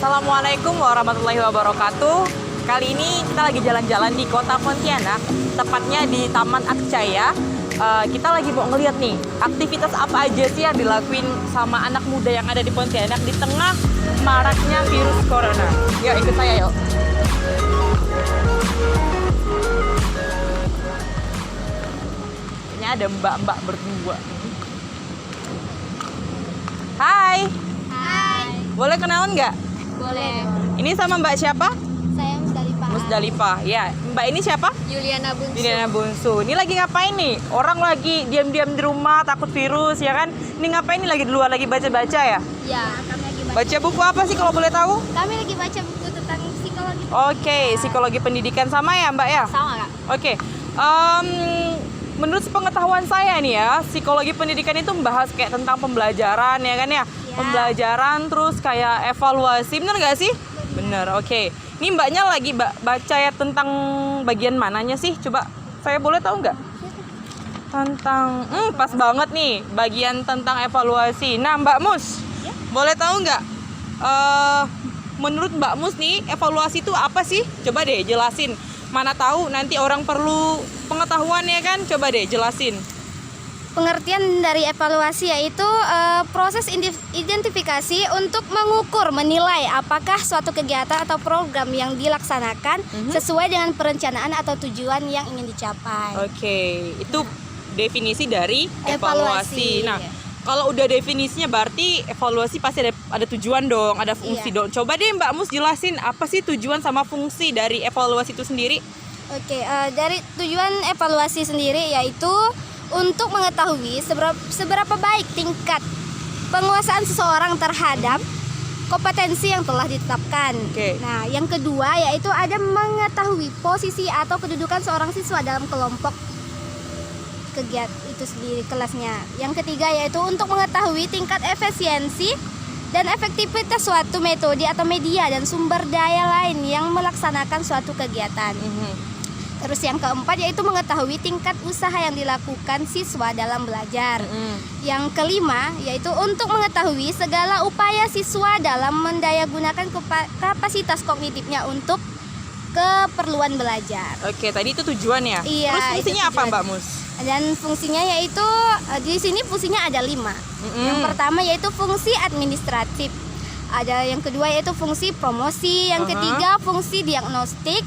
Assalamualaikum warahmatullahi wabarakatuh. Kali ini kita lagi jalan-jalan di Kota Pontianak, tepatnya di Taman Akcaya. Kita lagi mau ngeliat nih, aktivitas apa aja sih yang dilakuin sama anak muda yang ada di Pontianak di tengah maraknya virus corona. Yuk ikut saya yuk. Kayaknya ada mbak-mbak berdua. Hai. Hai. Boleh kenalan nggak? Boleh. Ini sama mbak siapa? Saya Musdalifah. Musdalifah. Ya, mbak ini siapa? Yuliana Bunsu. Yuliana Bunsu. Ini lagi ngapain nih? Orang lagi diam-diam di rumah, takut virus ya kan? Ini ngapain nih, lagi di luar, lagi baca-baca ya? Ya, kami lagi Baca buku apa sih kalau boleh tahu? Kami lagi baca buku tentang psikologi. Oke, psikologi pendidikan sama ya mbak ya? Sama Kak? Oke. Menurut pengetahuan saya nih ya, psikologi pendidikan itu membahas kayak tentang pembelajaran ya kan ya? Pembelajaran terus kayak evaluasi, bener nggak sih? Bener, oke. Ini mbaknya lagi baca ya tentang bagian mananya sih? Coba saya boleh tahu nggak? Tentang, pas banget nih, bagian tentang evaluasi. Nah Mbak Mus, boleh tahu nggak? Menurut Mbak Mus nih, evaluasi itu apa sih? Coba deh jelasin. Mana tahu nanti orang perlu pengetahuan ya kan? Coba deh jelasin. Pengertian dari evaluasi yaitu proses identifikasi untuk mengukur, menilai apakah suatu kegiatan atau program yang dilaksanakan sesuai dengan perencanaan atau tujuan yang ingin dicapai. Oke, itu definisi dari evaluasi. Nah, iya. kalau udah definisinya berarti evaluasi pasti ada tujuan dong, ada fungsi dong. Coba deh Mbak Mus jelasin apa sih tujuan sama fungsi dari evaluasi itu sendiri? Oke, dari tujuan evaluasi sendiri yaitu untuk mengetahui seberapa baik tingkat penguasaan seseorang terhadap kompetensi yang telah ditetapkan. Oke. Nah, yang kedua yaitu ada mengetahui posisi atau kedudukan seorang siswa dalam kelompok kegiatan itu sendiri kelasnya. Yang ketiga yaitu untuk mengetahui tingkat efisiensi dan efektivitas suatu metode atau media dan sumber daya lain yang melaksanakan suatu kegiatan. Terus yang keempat yaitu mengetahui tingkat usaha yang dilakukan siswa dalam belajar. Yang kelima yaitu untuk mengetahui segala upaya siswa dalam mendayagunakan kapasitas kognitifnya untuk keperluan belajar. Oke, tadi itu tujuannya. Iya, Terus fungsinya itu apa tujuan. Mbak Mus? Dan fungsinya yaitu di sini fungsinya ada 5. Yang pertama yaitu fungsi administratif. Ada yang kedua yaitu fungsi promosi, yang ketiga fungsi diagnostik,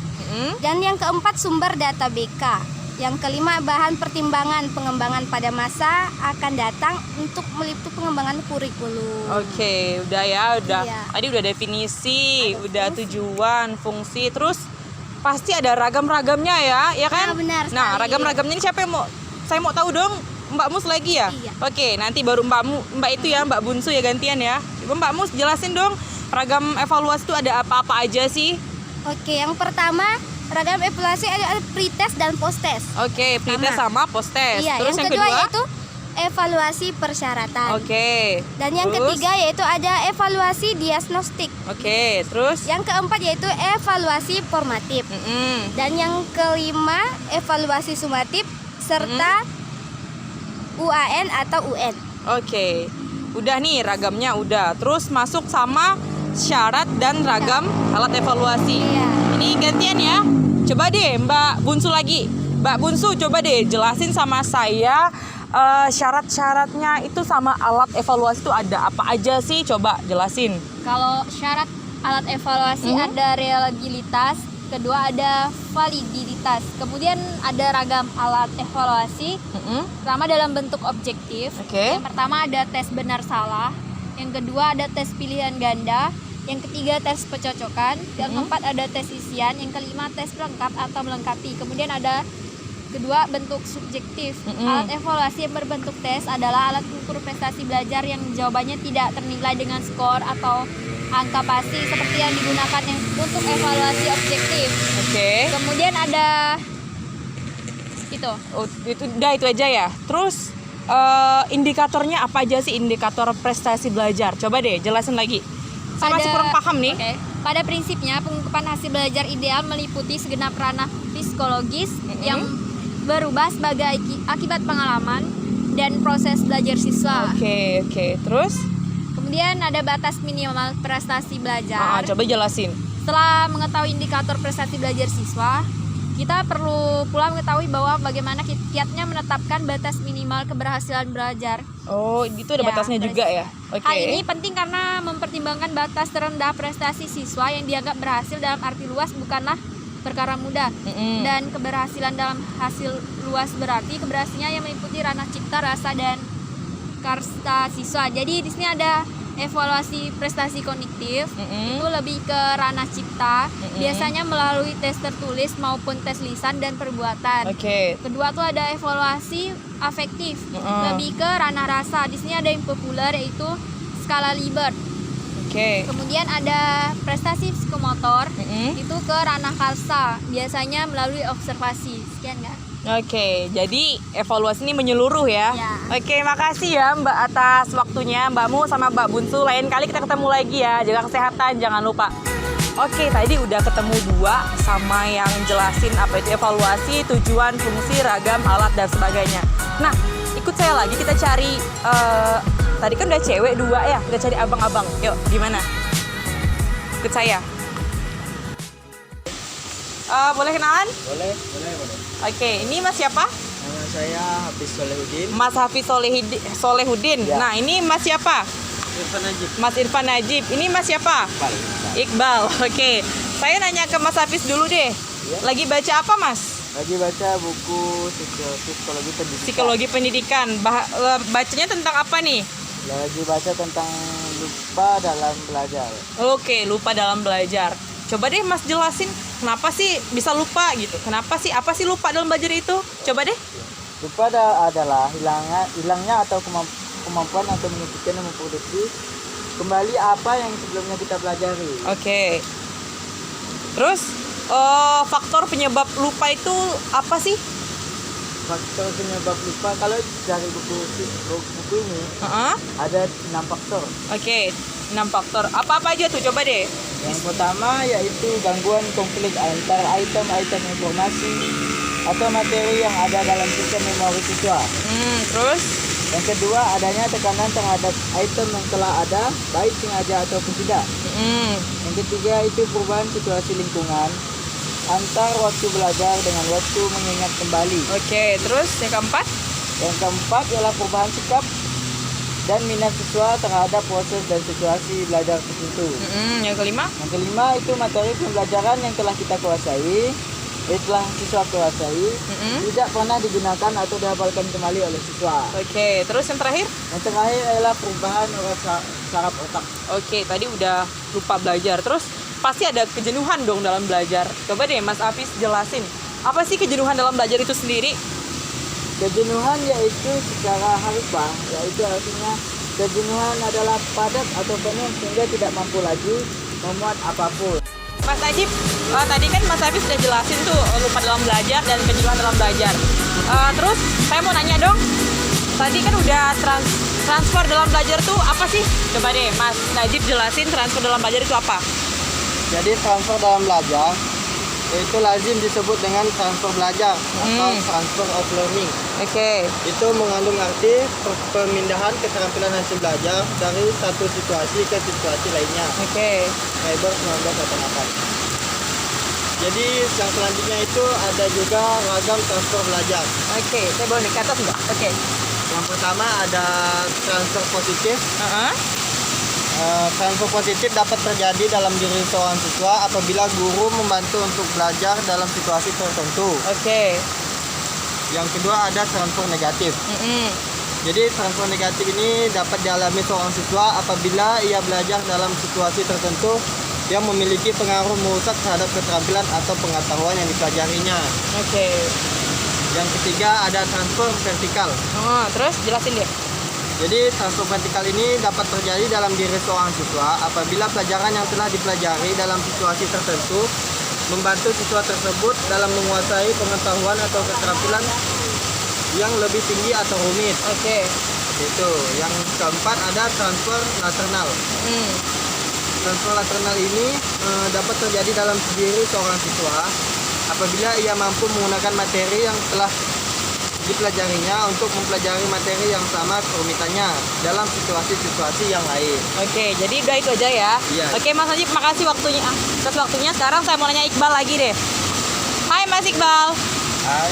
dan yang keempat sumber data BK. Yang kelima bahan pertimbangan pengembangan pada masa akan datang untuk meliputi pengembangan kurikulum. Oke, udah ya, udah. Iya. Tadi udah definisi, udah tujuan, fungsi, terus pasti ada ragam-ragamnya ya kan? Nah, benar sekali. Nah, ragam-ragamnya ini siapa yang saya mau tahu dong. Mbak Mus lagi ya? Iya. Oke, nanti baru Mbak itu ya, Mbak Bunsu ya gantian ya. Coba Mbak Mus jelasin dong, ragam evaluasi itu ada apa-apa aja sih? Oke, yang pertama ragam evaluasi ada pretest dan posttest. Oke, pretest sama posttest. Iya, Terus yang kedua yaitu evaluasi persyaratan. Oke. Dan yang ketiga yaitu ada evaluasi diagnostik. Oke, terus? Yang keempat yaitu evaluasi formatif. Dan yang kelima evaluasi sumatif serta UAN atau UN. Oke. Udah nih ragamnya udah. Terus masuk sama syarat dan ragam alat evaluasi. Iya. Ini gantian ya. Coba deh Mbak Bunsu lagi. Mbak Bunsu coba deh jelasin sama saya syarat-syaratnya itu sama alat evaluasi itu ada apa aja sih? Coba jelasin. Kalau syarat alat evaluasi ada reliabilitas, kedua ada validitas, kemudian ada ragam alat evaluasi. Pertama dalam bentuk objektif. Oke. Yang pertama ada tes benar salah, yang kedua ada tes pilihan ganda, yang ketiga tes pencocokan, yang keempat ada tes isian, yang kelima tes pelengkap atau melengkapi. Kemudian ada kedua bentuk subjektif. Alat evaluasi yang berbentuk tes adalah alat ukur prestasi belajar yang jawabannya tidak ternilai dengan skor atau angka pasti seperti yang digunakan untuk evaluasi objektif. Oke. Kemudian ada itu. Oh, itu aja ya. Terus indikatornya apa aja sih, indikator prestasi belajar? Coba deh jelasin lagi. Saya masih kurang paham nih. Oke. Pada prinsipnya pengungkapan hasil belajar ideal meliputi segenap ranah psikologis yang berubah sebagai akibat pengalaman dan proses belajar siswa. Oke. Terus? Kemudian ada batas minimal prestasi belajar. Coba jelasin. Setelah mengetahui indikator prestasi belajar siswa, kita perlu pula mengetahui bahwa bagaimana kiatnya menetapkan batas minimal keberhasilan belajar. Oh, itu ada Ya, batasnya juga ya? Oke. Hal ini penting karena mempertimbangkan batas terendah prestasi siswa yang dianggap berhasil dalam arti luas bukanlah perkara mudah. Dan keberhasilan dalam hasil luas berarti keberhasilannya yang meliputi ranah cipta, rasa, dan karsa siswa. Jadi di sini ada evaluasi prestasi kognitif, itu lebih ke ranah cipta, biasanya melalui tes tertulis maupun tes lisan dan perbuatan. Oke. Kedua tuh ada evaluasi afektif, lebih ke ranah rasa. Di sini ada yang populer yaitu skala Likert. Oke. Kemudian ada prestasi psikomotor, itu ke ranah karsa, biasanya melalui observasi. Sekian nggak? Oke, jadi evaluasi ini menyeluruh ya. Ya. Oke, makasih ya Mbak atas waktunya, Mbakmu sama Mbak Bunsu. Lain kali kita ketemu lagi ya. Jaga kesehatan, jangan lupa. Oke, tadi udah ketemu dua sama yang jelasin apa itu evaluasi, tujuan, fungsi, ragam, alat, dan sebagainya. Nah, ikut saya lagi, kita cari, tadi kan udah cewek dua ya, kita cari abang-abang. Yuk, gimana? Ikut saya. Boleh kenalan? Boleh. Oke, ini Mas siapa? Nama saya Hafiz Solehudin. Mas Hafiz Solehudin. Ya. Nah, ini Mas siapa? Irfan Najib. Mas Irfan Najib. Ini Mas siapa? Iqbal. Oke. Saya nanya ke Mas Hafiz dulu deh. Ya. Lagi baca apa, Mas? Lagi baca buku psikologi pendidikan. Psikologi pendidikan. Bacanya tentang apa nih? Lagi baca tentang lupa dalam belajar. Oke, lupa dalam belajar. Coba deh Mas jelasin kenapa sih bisa lupa gitu. Kenapa sih? Apa sih lupa dalam belajar itu? Coba deh. Lupa adalah hilangnya atau kemampuan atau menyebutkan dan memproduksi kembali apa yang sebelumnya kita pelajari. Oke. Terus faktor penyebab lupa itu apa sih? Faktor penyebab lupa kalau dari buku ini ada 6 faktor. Oke, 6 faktor. Apa-apa aja tuh? Coba deh. Yang pertama yaitu gangguan konflik antara item-item informasi atau materi yang ada dalam sistem memori siswa. Terus? Yang kedua, adanya tekanan terhadap item yang telah ada, baik sengaja ataupun tidak. Yang ketiga itu perubahan situasi lingkungan antar waktu belajar dengan waktu mengingat kembali. Oke, terus yang keempat? Yang keempat ialah perubahan sikap dan minat siswa terhadap proses dan situasi belajar tertentu. Yang kelima? Yang kelima itu materi pembelajaran yang telah kita kuasai, telah siswa kuasai, tidak pernah digunakan atau dihafalkan kembali oleh siswa. Oke, terus yang terakhir? Yang terakhir adalah perubahan saraf otak. Oke, tadi udah lupa belajar. Terus pasti ada kejenuhan dong dalam belajar. Coba deh Mas Hafiz jelasin. Apa sih kejenuhan dalam belajar itu sendiri? Kejenuhan yaitu secara harfiah, yaitu artinya kejenuhan adalah padat atau penuh sehingga tidak mampu lagi memuat apapun. Mas Najib, tadi kan Mas Hafiz sudah jelasin tuh lupa dalam belajar dan kejenuhan dalam belajar. Terus saya mau nanya dong, tadi kan udah transfer dalam belajar tuh apa sih? Coba deh Mas Najib jelasin transfer dalam belajar itu apa? Jadi transfer dalam belajar itu lazim disebut dengan transfer belajar atau transfer of learning. Oke. Itu mengandung arti pemindahan keterampilan hasil belajar dari satu situasi ke situasi lainnya. Oke. Cyber 1988. Jadi yang selanjutnya itu ada juga ragam transfer belajar. Oke, saya boleh naik ke atas nggak? Oke. Yang pertama ada transfer positif. Transfer positif dapat terjadi dalam diri seorang siswa apabila guru membantu untuk belajar dalam situasi tertentu. Oke. Yang kedua ada transfer negatif. Jadi transfer negatif ini dapat dialami seorang siswa apabila ia belajar dalam situasi tertentu yang memiliki pengaruh merusak terhadap keterampilan atau pengetahuan yang dipelajarinya. Oke. Yang ketiga ada transfer vertikal. Terus jelasin deh. Jadi transfer vertikal ini dapat terjadi dalam diri seorang siswa apabila pelajaran yang telah dipelajari dalam situasi tertentu membantu siswa tersebut dalam menguasai pengetahuan atau keterampilan yang lebih tinggi atau rumit. Oke. Itu. Yang keempat ada transfer lateral. Transfer lateral ini dapat terjadi dalam diri seorang siswa apabila ia mampu menggunakan materi yang telah dipelajarinya untuk mempelajari materi yang sama kerumitannya dalam situasi-situasi yang lain. Oke, jadi udah itu aja ya. Iya. Oke, Mas Najib, makasih waktunya. Atas waktunya. Sekarang saya mau nanya Iqbal lagi deh. Hai Mas Iqbal. Hai.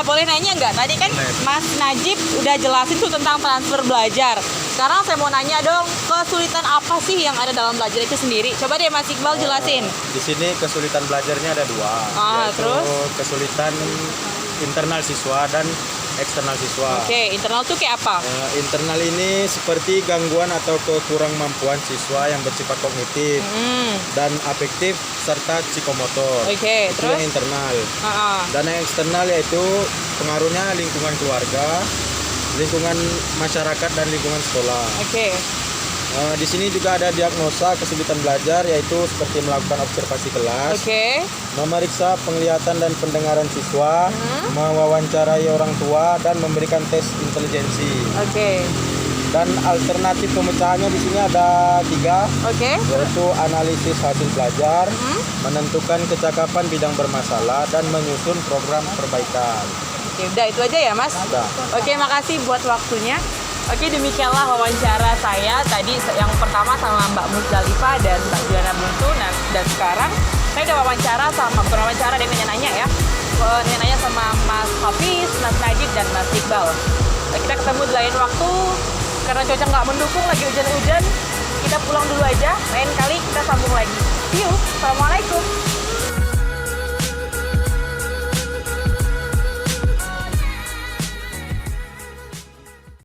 Boleh nanya nggak? Tadi kan Boleh. Mas Najib udah jelasin tuh tentang transfer belajar. Sekarang saya mau nanya dong, kesulitan apa sih yang ada dalam belajar itu sendiri? Coba deh Mas Iqbal jelasin. Di sini kesulitan belajarnya ada dua, yaitu Terus? kesulitan internal siswa dan eksternal siswa. Oke, internal tuh kayak apa? Internal ini seperti gangguan atau kekurangmampuan siswa yang bersifat kognitif dan afektif serta psikomotor. Oke, Itu terus? yang internal. Ah, Dan yang eksternal yaitu pengaruhnya lingkungan keluarga, lingkungan masyarakat dan lingkungan sekolah. Oke. Di sini juga ada diagnosa kesulitan belajar yaitu seperti melakukan observasi kelas, Oke. memeriksa penglihatan dan pendengaran siswa, mewawancarai orang tua dan memberikan tes intelijensi. Oke. Dan alternatif pemecahannya di sini ada 3, Oke. yaitu analisis hasil belajar, menentukan kecakapan bidang bermasalah dan menyusun program perbaikan. Oke, udah itu aja ya Mas? Udah. Oke, makasih buat waktunya. Oke, demikianlah wawancara saya tadi yang pertama sama Mbak Musdalifah dan Mbak Juliana Buntu. Nah, dan sekarang saya udah wawancara sama, bukan wawancara deh, nanya-nanya ya. Nanya-nanya sama Mas Hafiz, Mas Najib, dan Mas Iqbal. Nah, kita ketemu di lain waktu, karena cuaca nggak mendukung, lagi hujan-hujan. Kita pulang dulu aja, lain kali kita sambung lagi. See you, Assalamualaikum.